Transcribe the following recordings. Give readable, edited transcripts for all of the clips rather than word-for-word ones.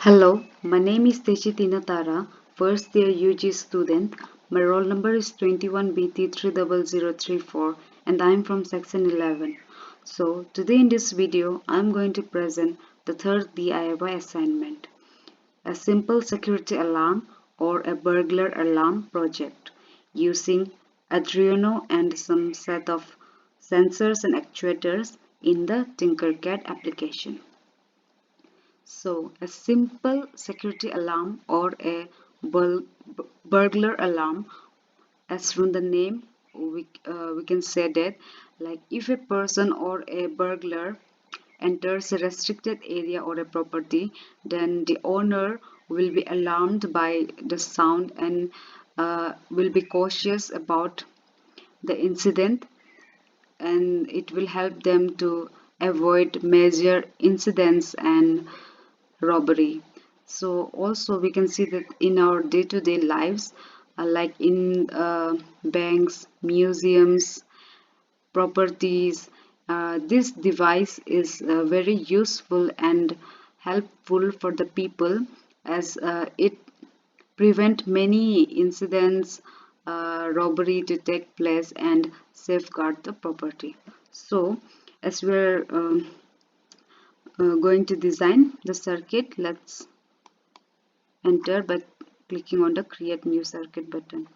Hello, my name is Techitina Tara, first year UG student. My roll number is 21BT30034 and I am from section 11. So today in this video I am going to present the third DIY assignment, a simple security alarm or a burglar alarm project using Arduino and some set of sensors and actuators in the Tinkercad application. So, a simple security alarm or a burglar alarm, as from the name, we can say that, like if a person or a burglar enters a restricted area or a property, then the owner will be alarmed by the sound and will be cautious about the incident, and it will help them to avoid major incidents and robbery. So also we can see that in our day-to-day lives, like in banks, museums, properties, this device is very useful and helpful for the people, as it prevent many incidents, robbery to take place and safeguard the property. So as we're going to design the circuit, let's enter by clicking on the create new circuit button.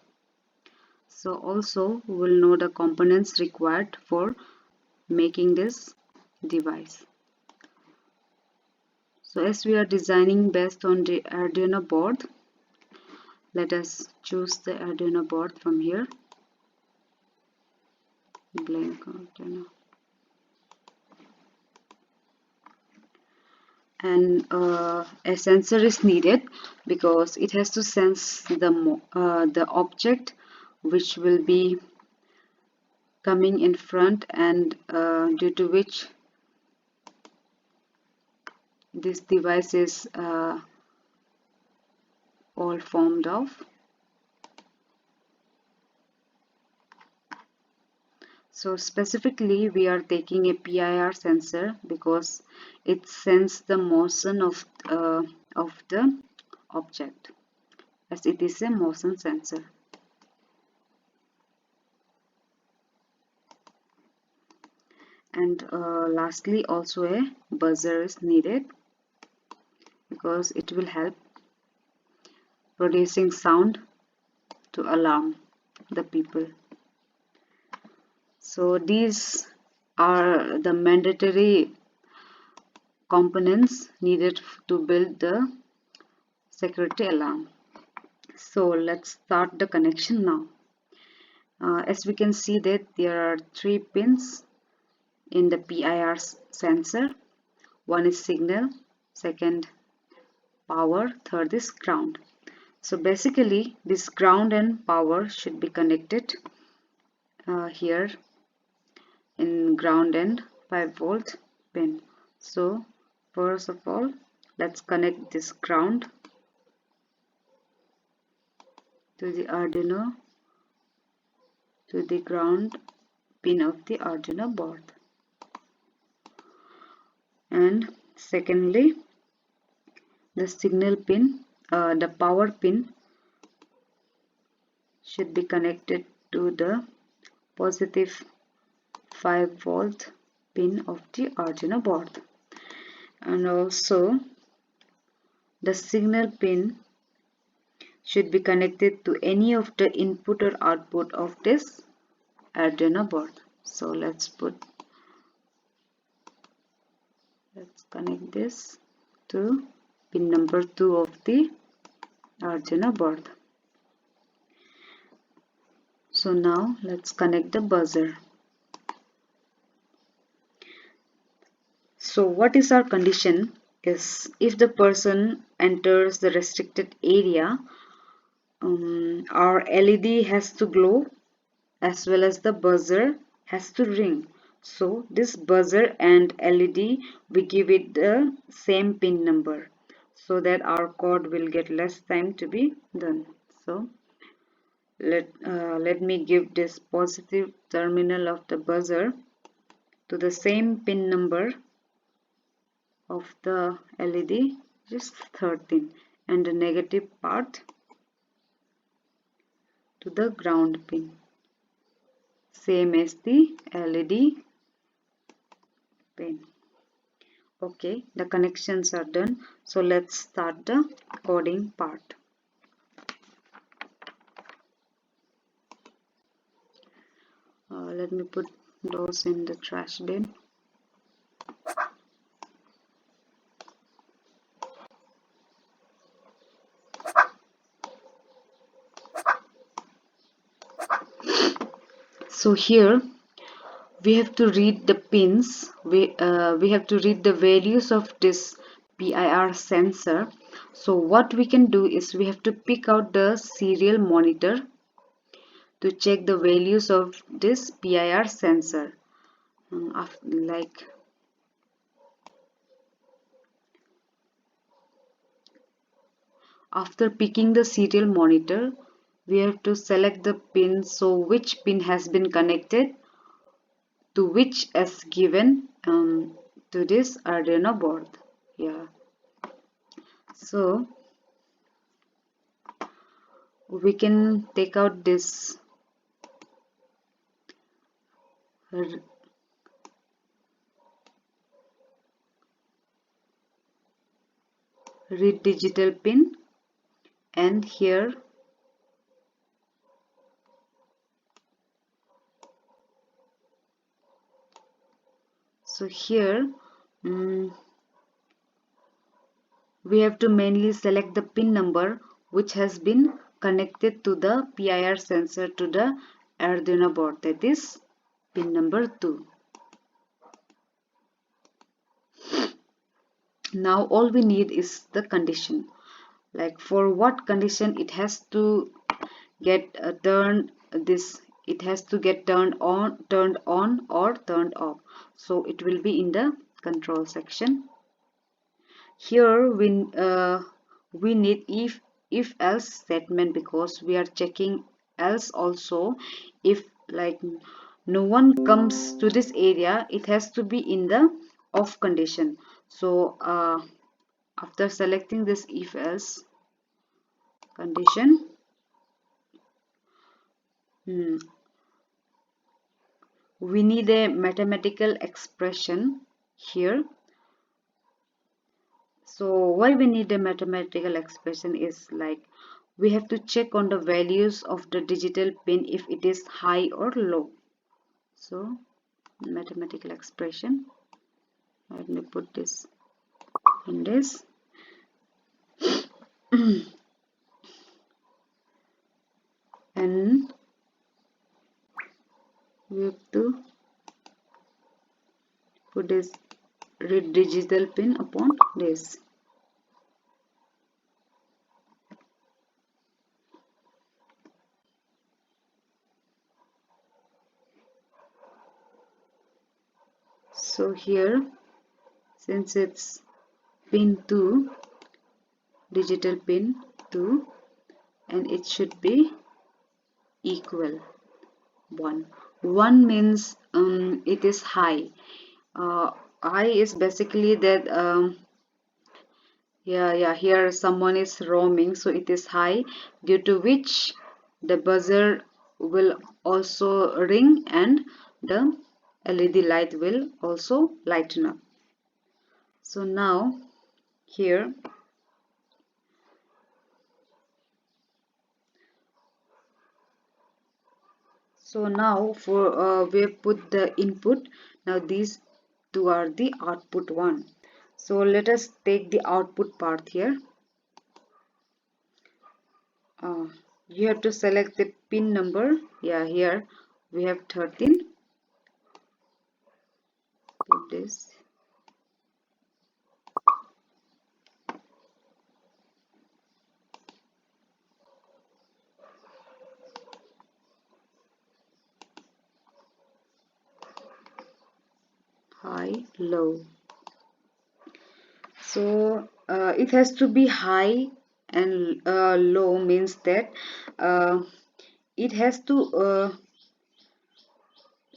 So also we will know the components required for making this device. So as we are designing based on the Arduino board, let us choose the Arduino board from here. Blank Arduino. And a sensor is needed because it has to sense the object which will be coming in front, and due to which this device is all formed of. So specifically we are taking a PIR sensor because it senses the motion of the object, as it is a motion sensor. And lastly also a buzzer is needed because it will help producing sound to alarm the people. So these are the mandatory components needed to build the security alarm. So let's start the connection now. As we can see that there are 3 pins in the PIR sensor. One is signal, second power, third is ground. So basically this ground and power should be connected here in ground and 5-volt pin. So first of all, let's connect this ground to the Arduino, to the ground pin of the Arduino board. And secondly, the signal pin, the power pin should be connected to the positive 5-volt pin of the Arduino board. And also the signal pin should be connected to any of the input or output of this Arduino board. So let's connect this to pin number 2 of the Arduino board. So now let's connect the buzzer. So what is our condition is, if the person enters the restricted area, our LED has to glow as well as the buzzer has to ring. So this buzzer and LED, we give it the same pin number so that our code will get less time to be done. So let me give this positive terminal of the buzzer to the same pin number of the LED just 13, and the negative part to the ground pin, same as the LED pin. Okay, the connections are done. So let's start the coding part. Let me put those in the trash bin. So here we have to read the pins. We have to read the values of this PIR sensor. So what we can do is we have to pick out the serial monitor to check the values of this PIR sensor. Like after picking the serial monitor, we have to select the pin, so which pin has been connected to which as given to this Arduino board. Yeah, so we can take out this read digital pin, and here so here we have to mainly select the pin number which has been connected to the PIR sensor to the Arduino board, that is pin number 2. Now all we need is the condition, like for what condition it has to get it has to get turned on or turned off. So it will be in the control section. Here we need if else statement, because we are checking else also. If like no one comes to this area, it has to be in the off condition. So after selecting this if else condition, we need a mathematical expression here. So why we need a mathematical expression is like we have to check on the values of the digital pin if it is high or low. So mathematical expression, let me put this in this. And we have to put this read digital pin upon this. So here, since it's pin 2, digital pin 2, and it should be equal 1. 1 means it is high. High is basically that yeah, here someone is roaming, so it is high, due to which the buzzer will also ring and the LED light will also lighten up. So now here for we have put the input. Now these two are the output one. So let us take the output part here. You have to select the pin number. Yeah, here we have 13. Put this. High, low. So it has to be high, and low means that it has to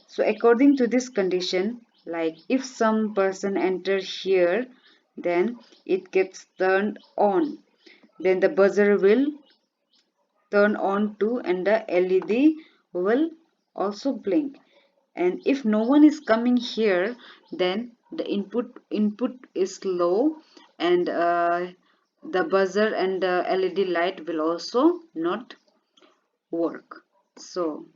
so according to this condition, like if some person enter here, then it gets turned on. Then the buzzer will turn on too, and the LED will also blink. And if no one is coming here, then the input is low, and the buzzer and the LED light will also not work. So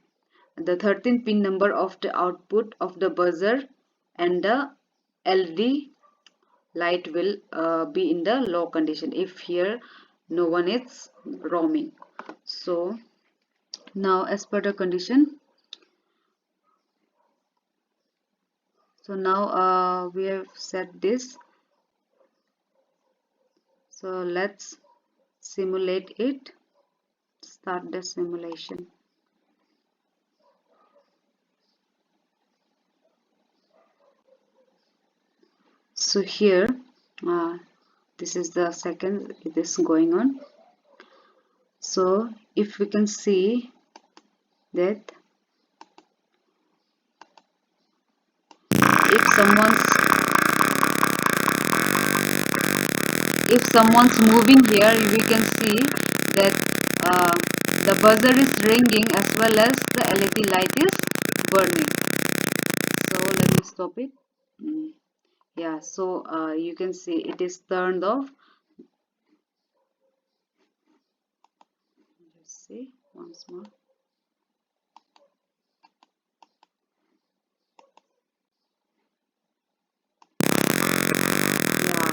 the 13 pin number of the output of the buzzer and the LED light will be in the low condition if here no one is roaming. So now as per the condition, so now we have set this. So let's simulate it. Start the simulation. So here this is the second it is going on. So if we can see that if someone's moving here, we can see that the buzzer is ringing as well as the LED light is burning. So let me stop it. Yeah, so you can see it is turned off. Let's see once more. Yeah,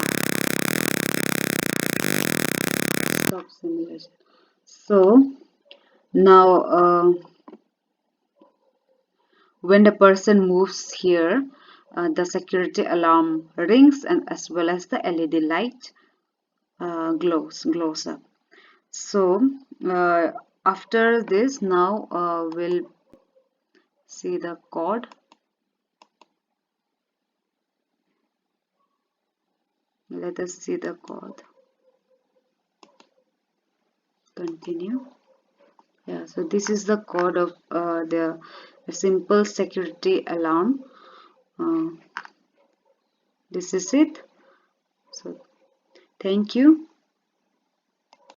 stop simulation. So now when the person moves here, the security alarm rings and as well as the LED light glows up. So after this, now we'll see the code. Let us see the code. Continue. Yeah, so this is the code of the simple security alarm. This is it. So thank you.